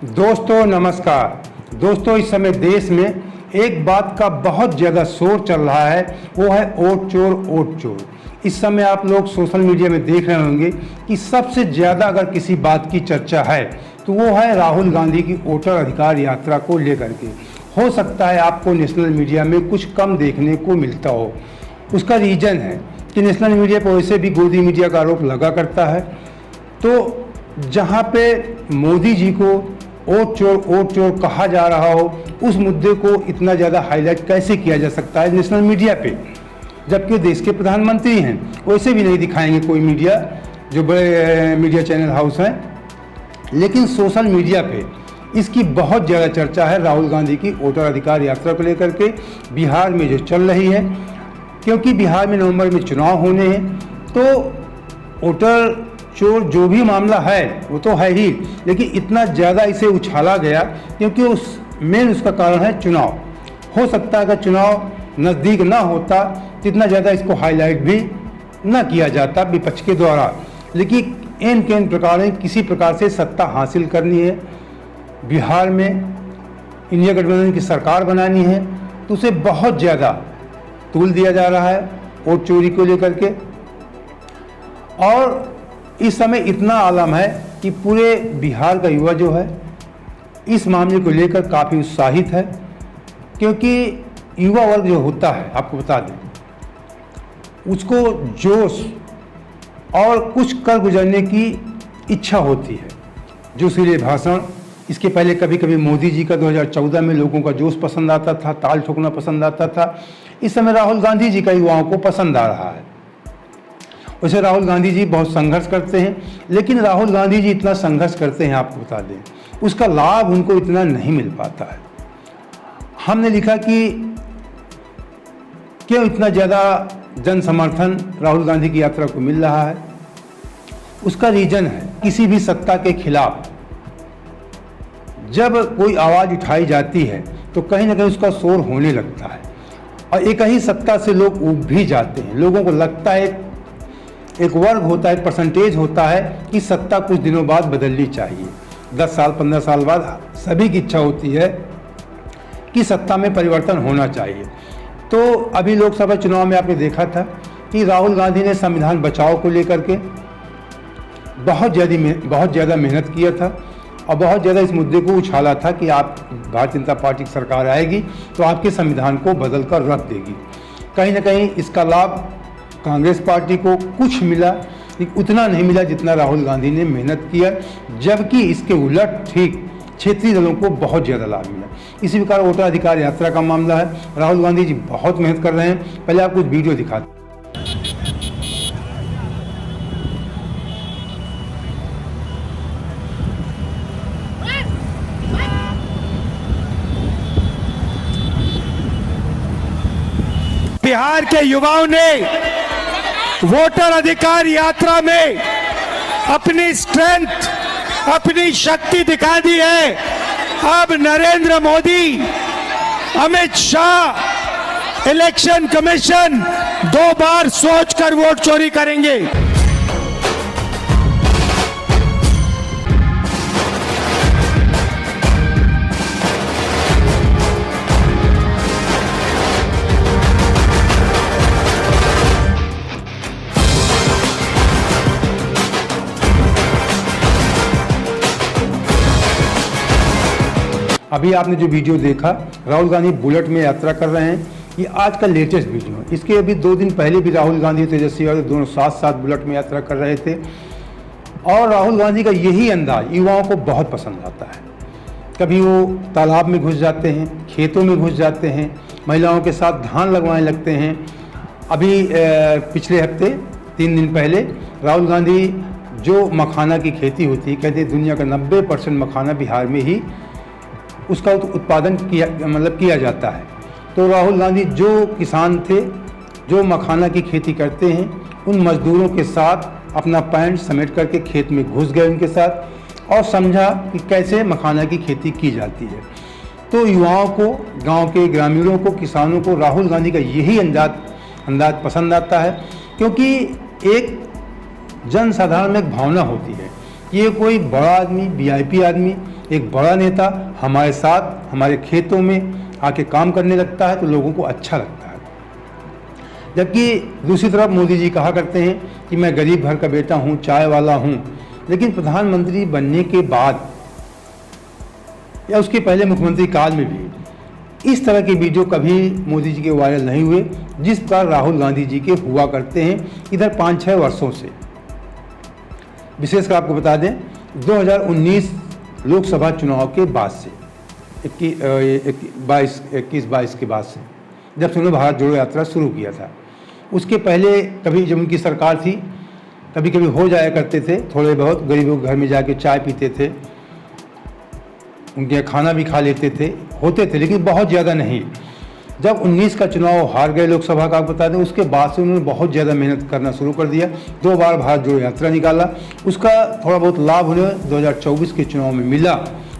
दोस्तों नमस्कार। दोस्तों इस समय देश में एक बात का बहुत ज़्यादा शोर चल रहा है, वो है वोट चोर वोट चोर। इस समय आप लोग सोशल मीडिया में देख रहे होंगे कि सबसे ज़्यादा अगर किसी बात की चर्चा है तो वो है राहुल गांधी की वोटर अधिकार यात्रा को लेकर के। हो सकता है आपको नेशनल मीडिया में कुछ कम देखने को मिलता हो। उसका रीज़न है कि नेशनल मीडिया पर वैसे भी गोदी मीडिया का आरोप लगा करता है। तो जहाँ पे मोदी जी को वोट चोर कहा जा रहा हो, उस मुद्दे को इतना ज़्यादा हाईलाइट कैसे किया जा सकता है नेशनल मीडिया पे, जबकि देश के प्रधानमंत्री हैं। वैसे भी नहीं दिखाएंगे कोई मीडिया, जो बड़े मीडिया चैनल हाउस हैं। लेकिन सोशल मीडिया पे इसकी बहुत ज़्यादा चर्चा है राहुल गांधी की वोटर अधिकार यात्रा को लेकर के, बिहार में जो चल रही है। क्योंकि बिहार में नवंबर में चुनाव होने हैं, तो वोटर चोर जो भी मामला है वो तो है ही, लेकिन इतना ज़्यादा इसे उछाला गया क्योंकि उसका कारण है चुनाव। हो सकता है अगर चुनाव नज़दीक ना होता तो इतना ज़्यादा इसको हाईलाइट भी ना किया जाता विपक्ष के द्वारा। लेकिन इन प्रकार किसी प्रकार से सत्ता हासिल करनी है, बिहार में इंडिया गठबंधन की सरकार बनानी है, तो उसे बहुत ज़्यादा तूल दिया जा रहा है वोट चोरी को लेकर के। और इस समय इतना आलम है कि पूरे बिहार का युवा जो है इस मामले को लेकर काफ़ी उत्साहित है। क्योंकि युवा वर्ग जो होता है, आपको बता दें, उसको जोश और कुछ कर गुजरने की इच्छा होती है। जो सिले भाषण, इसके पहले कभी कभी मोदी जी का 2014 में लोगों का जोश पसंद आता था, ताल ठोकना पसंद आता था। इस समय राहुल गांधी जी का युवाओं को पसंद आ रहा है। वैसे राहुल गांधी जी बहुत संघर्ष करते हैं, लेकिन राहुल गांधी जी इतना संघर्ष करते हैं, आपको बता दें, उसका लाभ उनको इतना नहीं मिल पाता है। हमने लिखा कि क्यों इतना ज़्यादा जन समर्थन राहुल गांधी की यात्रा को मिल रहा है। उसका रीज़न है, किसी भी सत्ता के खिलाफ जब कोई आवाज़ उठाई जाती है तो कहीं ना कहीं उसका शोर होने लगता है, और एक ही सत्ता से लोग उब भी जाते हैं। लोगों को लगता है, एक वर्ग होता है, एक परसेंटेज होता है कि सत्ता कुछ दिनों बाद बदलनी चाहिए। 10 साल 15 साल बाद सभी की इच्छा होती है कि सत्ता में परिवर्तन होना चाहिए। तो अभी लोकसभा चुनाव में आपने देखा था कि राहुल गांधी ने संविधान बचाओ को लेकर के बहुत ज़्यादा मेहनत किया था, और बहुत ज़्यादा इस मुद्दे को उछाला था कि आप भारतीय जनता पार्टी की सरकार आएगी तो आपके संविधान को बदल कर रख देगी। कहीं ना कहीं इसका लाभ कांग्रेस पार्टी को कुछ मिला, उतना नहीं मिला जितना राहुल गांधी ने मेहनत किया, जबकि इसके उलट ठीक क्षेत्रीय दलों को बहुत ज़्यादा लाभ मिला। इसी प्रकार वोटर अधिकार यात्रा का मामला है। राहुल गांधी जी बहुत मेहनत कर रहे हैं। पहले आप कुछ वीडियो दिखाते। बिहार के युवाओं ने वोटर अधिकार यात्रा में अपनी स्ट्रेंथ, अपनी शक्ति दिखा दी है। अब नरेंद्र मोदी, अमित शाह, इलेक्शन कमीशन 2 बार सोचकर वोट चोरी करेंगे। अभी आपने जो वीडियो देखा, राहुल गांधी बुलेट में यात्रा कर रहे हैं, ये आज का लेटेस्ट वीडियो है। इसके अभी 2 दिन पहले भी राहुल गांधी तेजस्वी यादव दोनों साथ साथ बुलेट में यात्रा कर रहे थे। और राहुल गांधी का यही अंदाज युवाओं को बहुत पसंद आता है। कभी वो तालाब में घुस जाते हैं, खेतों में घुस जाते हैं, महिलाओं के साथ धान लगवाने लगते हैं। अभी पिछले हफ्ते 3 दिन पहले राहुल गांधी, जो मखाना की खेती होती है, कहते हैं दुनिया का 90% मखाना बिहार में ही उसका उत्पादन किया जाता है। तो राहुल गांधी जो किसान थे, जो मखाना की खेती करते हैं, उन मजदूरों के साथ अपना पैंट समेट करके खेत में घुस गए उनके साथ, और समझा कि कैसे मखाना की खेती की जाती है। तो युवाओं को, गांव के ग्रामीणों को, किसानों को राहुल गांधी का यही अंदाज पसंद आता है। क्योंकि एक जन साधारण में एक भावना होती है कि ये कोई बड़ा आदमी, वीआईपी आदमी, एक बड़ा नेता हमारे साथ हमारे खेतों में आके काम करने लगता है तो लोगों को अच्छा लगता है। जबकि दूसरी तरफ मोदी जी कहा करते हैं कि मैं गरीब घर का बेटा हूँ, चाय वाला हूँ, लेकिन प्रधानमंत्री बनने के बाद या उसके पहले मुख्यमंत्री काल में भी इस तरह के वीडियो कभी मोदी जी के वायरल नहीं हुए जिस प्रकार राहुल गांधी जी के हुआ करते हैं इधर 5-6 वर्षों से। विशेषकर आपको बता दें 2019 लोकसभा चुनाव के बाद से 21-22 के बाद से जब से उन्होंने भारत जोड़ो यात्रा शुरू किया था, उसके पहले कभी जब उनकी सरकार थी कभी कभी हो जाया करते थे, थोड़े बहुत गरीबों के घर में जाके चाय पीते थे, उनके यहाँ खाना भी खा लेते थे, होते थे, लेकिन बहुत ज़्यादा नहीं। जब 19 का चुनाव हार गए लोकसभा का, आप बता दें, उसके बाद से उन्होंने बहुत ज़्यादा मेहनत करना शुरू कर दिया। 2 बार भारत जोड़ो यात्रा निकाला, उसका थोड़ा बहुत लाभ उन्हें 2024 के चुनाव में मिला,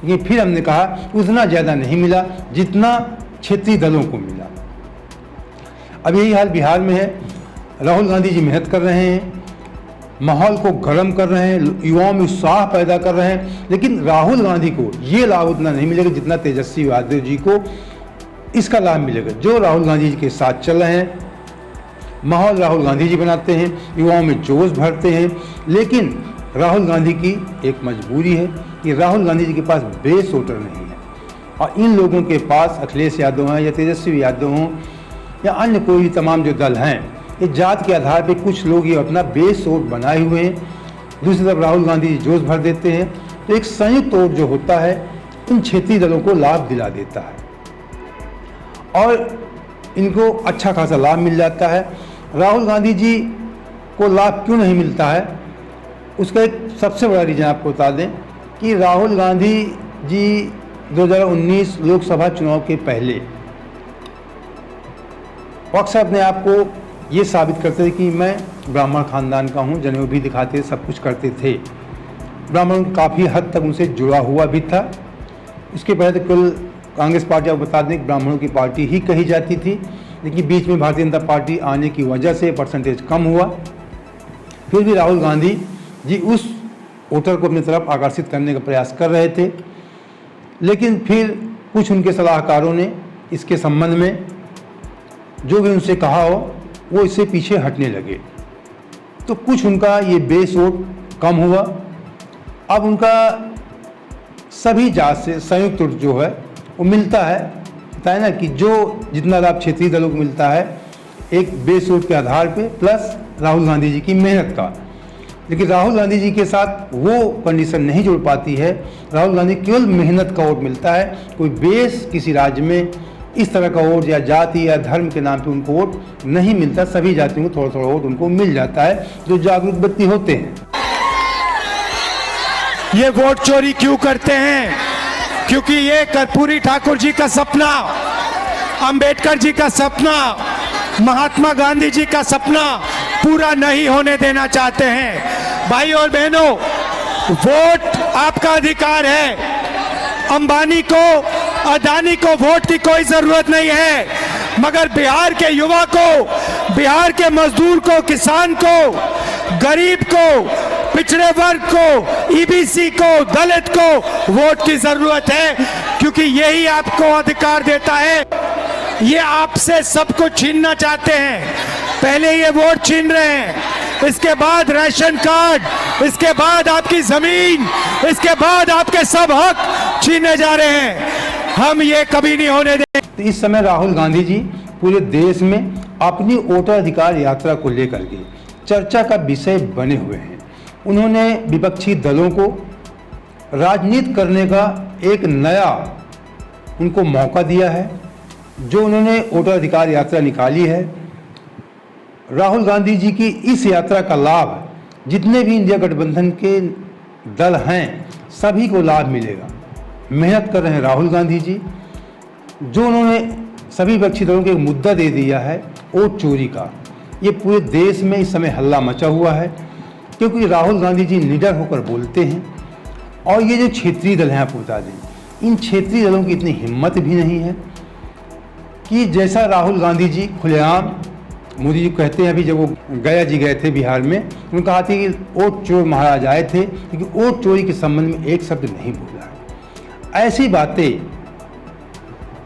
लेकिन फिर हमने कहा उतना ज़्यादा नहीं मिला जितना क्षेत्रीय दलों को मिला। अब यही हाल बिहार में है। राहुल गांधी जी मेहनत कर रहे हैं, माहौल को गर्म कर रहे हैं, युवाओं में उत्साह पैदा कर रहे हैं, लेकिन राहुल गांधी को ये लाभ उतना नहीं मिलेगा जितना तेजस्वी यादव जी को इसका लाभ मिलेगा। जो राहुल गांधी जी के साथ चल रहे हैं, माहौल राहुल गांधी जी बनाते हैं, युवाओं में जोश भरते हैं, लेकिन राहुल गांधी की एक मजबूरी है कि राहुल गांधी जी के पास बेस वोटर नहीं है और इन लोगों के पास अखिलेश यादव हैं या तेजस्वी यादव हों या अन्य कोई तमाम जो दल हैं, ये जात के आधार पे कुछ लोग ये अपना बेस वोट बनाए हुए हैं। दूसरी तरफ राहुल गांधी जी जोश भर देते हैं, तो एक संयुक्त वोट जो होता है इन क्षेत्रीय दलों को लाभ दिला देता है और इनको अच्छा खासा लाभ मिल जाता है। राहुल गांधी जी को लाभ क्यों नहीं मिलता है, उसका एक सबसे बड़ा रीज़न आपको बता दें कि राहुल गांधी जी 2019 लोकसभा चुनाव के पहले अक्सर अपने आप को ये साबित करते थे कि मैं ब्राह्मण खानदान का हूँ, जनेऊ भी दिखाते, सब कुछ करते थे। ब्राह्मण काफ़ी हद तक उनसे जुड़ा हुआ भी था। इसके पहले तो कुल कांग्रेस पार्टी, आपको बता दें, ब्राह्मणों की पार्टी ही कही जाती थी, लेकिन बीच में भारतीय जनता पार्टी आने की वजह से परसेंटेज कम हुआ। फिर भी राहुल गांधी जी उस वोटर को अपनी तरफ आकर्षित करने का प्रयास कर रहे थे, लेकिन फिर कुछ उनके सलाहकारों ने इसके संबंध में जो भी उनसे कहा हो वो इससे पीछे हटने लगे, तो कुछ उनका ये बेस वोट कम हुआ। अब उनका सभी जात से संयुक्त वोट जो है वो मिलता है, बताए ना कि जो जितना लाभ क्षेत्रीय दलों को मिलता है एक बेस वोट के आधार पे प्लस राहुल गांधी जी की मेहनत का, लेकिन राहुल गांधी जी के साथ वो कंडीशन नहीं जुड़ पाती है। राहुल गांधी केवल मेहनत का वोट मिलता है, कोई बेस किसी राज्य में इस तरह का वोट या जाति या धर्म के नाम पे उनको वोट नहीं मिलता। सभी जातियों को थोड़ा थोड़ा वोट उनको मिल जाता है जो जागरूक व्यक्ति होते हैं। ये वोट चोरी क्यों करते हैं? क्योंकि ये कर्पूरी ठाकुर जी का सपना, अंबेडकर जी का सपना, महात्मा गांधी जी का सपना पूरा नहीं होने देना चाहते हैं। भाई और बहनों, वोट आपका अधिकार है। अंबानी को, अदानी को वोट की कोई जरूरत नहीं है, मगर बिहार के युवा को, बिहार के मजदूर को, किसान को, गरीब को, पिछड़े वर्ग को, ईबीसी को, दलित को वोट की जरूरत है, क्योंकि यही आपको अधिकार देता है। ये आपसे सब कुछ छीनना चाहते हैं। पहले ये वोट छीन रहे हैं, इसके बाद राशन कार्ड, इसके बाद आपकी जमीन, इसके बाद आपके सब हक छीने जा रहे हैं। हम ये कभी नहीं होने देंगे। इस समय राहुल गांधी जी पूरे देश में अपनी वोटर अधिकार यात्रा को लेकर के चर्चा का विषय बने हुए हैं। उन्होंने विपक्षी दलों को राजनीति करने का एक नया उनको मौका दिया है। जो उन्होंने वोटर अधिकार यात्रा निकाली है, राहुल गांधी जी की इस यात्रा का लाभ जितने भी इंडिया गठबंधन के दल हैं सभी को लाभ मिलेगा। मेहनत कर रहे हैं राहुल गांधी जी। जो उन्होंने सभी विपक्षी दलों को एक मुद्दा दे दिया है वोट चोरी का, ये पूरे देश में इस समय हल्ला मचा हुआ है, क्योंकि राहुल गांधी जी निडर होकर बोलते हैं। और ये जो क्षेत्रीय दल हैं, आपको बता दें, इन क्षेत्रीय दलों की इतनी हिम्मत भी नहीं है कि जैसा राहुल गांधी जी खुलेआम मोदी जी कहते हैं, अभी जब वो गया जी गए थे बिहार में, उन्होंने कहा था कि वोट चोर महाराज आए थे, क्योंकि वोट चोरी के संबंध में एक शब्द नहीं बोला है। ऐसी बातें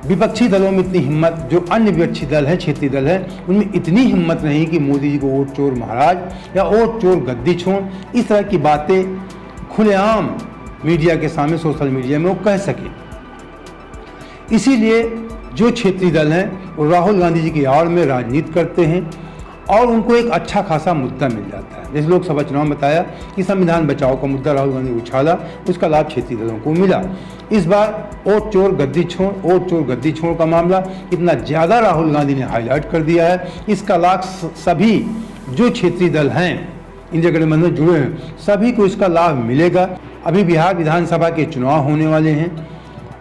विपक्षी दलों में इतनी हिम्मत, जो अन्य विपक्षी दल है, क्षेत्रीय दल है, उनमें इतनी हिम्मत नहीं कि मोदी जी को वोट चोर महाराज या वोट चोर गद्दी छोड़, इस तरह की बातें खुलेआम मीडिया के सामने, सोशल मीडिया में वो कह सके। इसीलिए जो क्षेत्रीय दल हैं वो राहुल गांधी जी की आड़ में राजनीति करते हैं और उनको एक अच्छा खासा मुद्दा मिल जाता है। जैसे लोकसभा चुनाव में बताया कि संविधान बचाओ का मुद्दा राहुल गांधी ने उछाला, उसका लाभ क्षेत्रीय दलों को मिला। इस बार वोट चोर गद्दी छोड़ का मामला इतना ज़्यादा राहुल गांधी ने हाईलाइट कर दिया है, इसका लाभ सभी जो क्षेत्रीय दल हैं, इंडिया गठबंधन जुड़े हैं, सभी को इसका लाभ मिलेगा। अभी बिहार विधानसभा के चुनाव होने वाले हैं,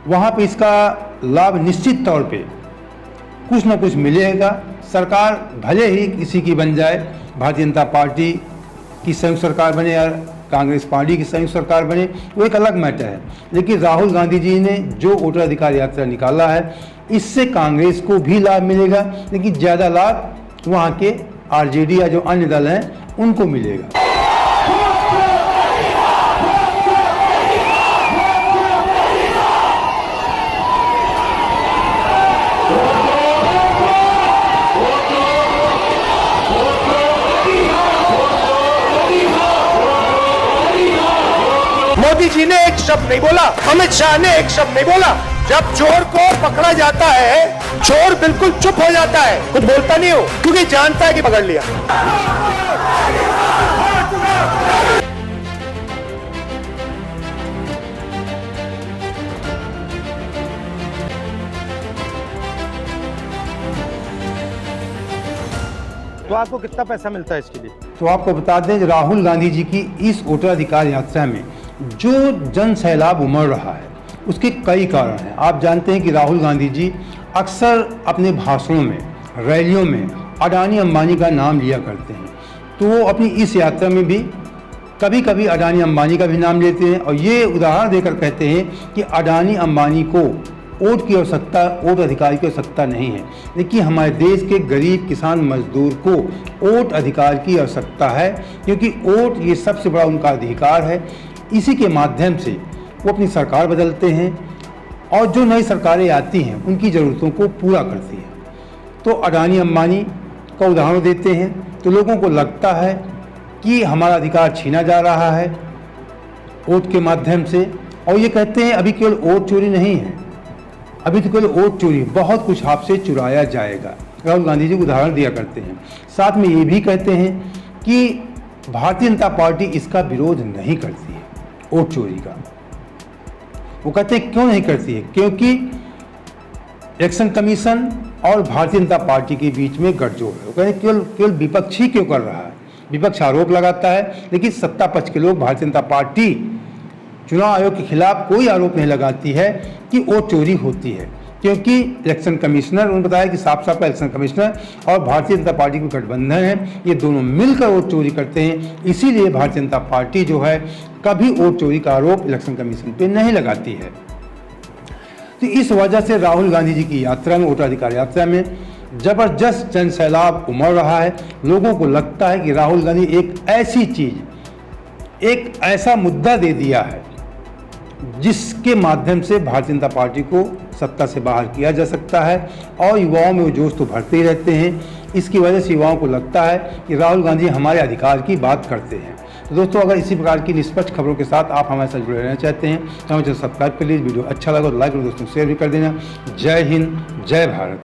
वहाँ पे इसका लाभ निश्चित तौर पे कुछ ना कुछ मिलेगा। सरकार भले ही किसी की बन जाए, भारतीय जनता पार्टी की संयुक्त सरकार बने या कांग्रेस पार्टी की संयुक्त सरकार बने, वो एक अलग मैटर है, लेकिन राहुल गांधी जी ने जो वोटर अधिकार यात्रा निकाला है, इससे कांग्रेस को भी लाभ मिलेगा, लेकिन ज़्यादा लाभ वहाँ के आरजेडी या जो अन्य दल हैं उनको मिलेगा। मोदी जी ने एक शब्द नहीं बोला, अमित शाह ने एक शब्द नहीं बोला। जब चोर को पकड़ा जाता है, चोर बिल्कुल चुप हो जाता है, कुछ बोलता नहीं हो, क्योंकि जानता है कि पकड़ लिया। तो आपको कितना पैसा मिलता है इसके लिए? तो आपको बता दें, राहुल गांधी जी की इस वोटर अधिकार यात्रा में जो जन सैलाब उमड़ रहा है, उसके कई कारण हैं। आप जानते हैं कि राहुल गांधी जी अक्सर अपने भाषणों में, रैलियों में अडानी अंबानी का नाम लिया करते हैं, तो वो अपनी इस यात्रा में भी कभी कभी अडानी अंबानी का भी नाम लेते हैं और ये उदाहरण देकर कहते हैं कि अडानी अंबानी को वोट की आवश्यकता, वोट अधिकार की आवश्यकता नहीं है, लेकिन हमारे देश के गरीब किसान मजदूर को वोट अधिकार की आवश्यकता है, क्योंकि वोट ये सबसे बड़ा उनका अधिकार है। इसी के माध्यम से वो अपनी सरकार बदलते हैं और जो नई सरकारें आती हैं उनकी ज़रूरतों को पूरा करती हैं। तो अडानी अंबानी का उदाहरण देते हैं तो लोगों को लगता है कि हमारा अधिकार छीना जा रहा है वोट के माध्यम से, और ये कहते हैं अभी केवल वोट चोरी नहीं है, अभी तो केवल वोट चोरी, बहुत कुछ आपसे चुराया जाएगा। राहुल गांधी जी को उदाहरण दिया करते हैं। साथ में ये भी कहते हैं कि भारतीय जनता पार्टी इसका विरोध नहीं करती है, वोट चोरी का। वो कहते हैं क्यों नहीं करती है, क्योंकि इलेक्शन कमीशन और भारतीय जनता पार्टी के बीच में गठजोड़ है। वो कहते हैं केवल विपक्ष ही क्यों कर रहा है, विपक्ष आरोप लगाता है, लेकिन सत्ता पक्ष के लोग, भारतीय जनता पार्टी चुनाव आयोग के खिलाफ कोई आरोप नहीं लगाती है कि वोट चोरी होती है, क्योंकि इलेक्शन कमिश्नर, उन्होंने बताया कि साफ साफ इलेक्शन कमिश्नर और भारतीय जनता पार्टी को गठबंधन है, ये दोनों मिलकर वोट चोरी करते हैं। इसीलिए भारतीय जनता पार्टी जो है कभी वोट चोरी का आरोप इलेक्शन कमीशन पे नहीं लगाती है। तो इस वजह से राहुल गांधी जी की यात्रा में, वोटर अधिकार यात्रा में जबरदस्त जन सैलाब उमड़ रहा है। लोगों को लगता है कि राहुल गांधी एक ऐसी चीज़, एक ऐसा मुद्दा दे दिया है जिसके माध्यम से भारतीय जनता पार्टी को सत्ता से बाहर किया जा सकता है, और युवाओं में वो जोश तो भरते ही रहते हैं। इसकी वजह से युवाओं को लगता है कि राहुल गांधी हमारे अधिकार की बात करते हैं। तो दोस्तों, अगर इसी प्रकार की निष्पक्ष खबरों के साथ आप हमारे साथ जुड़े रहना चाहते हैं तो हमें सब्सक्राइब कर लीजिए। वीडियो अच्छा लगा तो लाइक और दोस्तों शेयर भी कर देना। जय हिंद, जय भारत।